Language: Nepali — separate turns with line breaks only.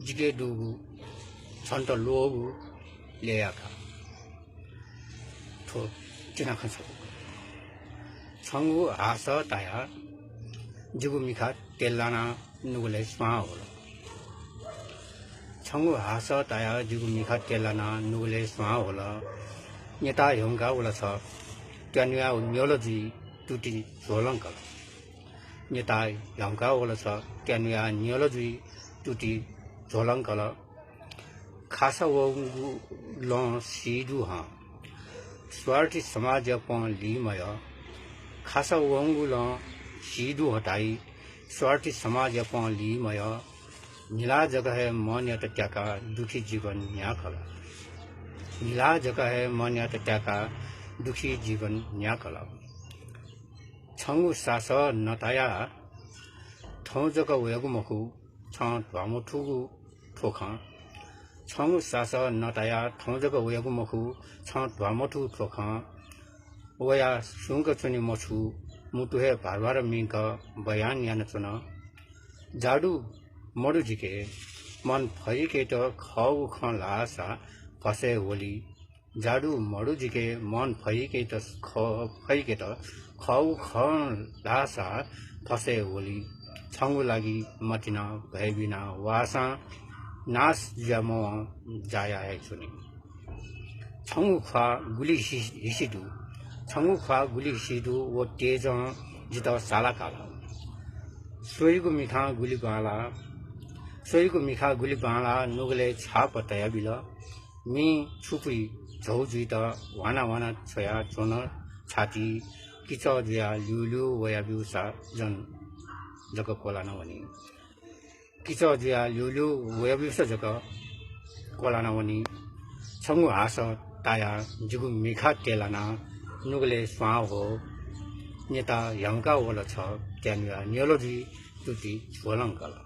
지게 두고 전도 로고 레야가 더 지나간 소 청구 아서 다야 지금이가 텔라나 누굴래 스마오로 청구 아서 다야 지금이가 텔라나 누굴래 스마오로 니다 영가 올라서 견유야 뇨로지 두티 조랑가 니다 영가 올라서 견유야 뇨로지 두티 조랑가 खासावंगु लों सीधु हाँ स्वार्थी समाज अपन लीमय खासावंगु लों सीधु हटाई स्वार्थी समाज अपन लीमय नीला जगह है मान्य त्याका दुखी जीवन न्याकला नीला जगह है मान्य त्याका दुखी जीवन न्याकला छंगु सास नताया थौ जगह वेगु मखु छं ध्वामुठुगु ठोखा 청우 싸서 너다야 통저거 외고 먹고 청 ద్వా모투 프로카 오야 숭거촌이 모추 무투해 바르바르 민가 बयान जाडू मरुजिके मन फैके त खाउ खान लासा फसे होली जाडू मरुजिके मन फैके त खाउ खान लासा फसे होली छंगु लागि मटिना भयबिना वासा नास जमो जाया है सुनी छंगु खा गुली हिसिदु वो तेज जित साला काला सोईको मिखा गुली बाला नुगले छाप तया बिल मी छुपुई झौजुई त वाना छोया चोन छाती किच जुया ल्युल्यु वया बिउसा जन जग कोला नवनी किच जुया ल्युल्यु वया बिउसा जग कोला नवनी छंगु आस ताया जुगु मिखा तेलाना नुगले स्वा हो नेता यंका वला छ त्यानुया नियोलोजी तुति छोलंकला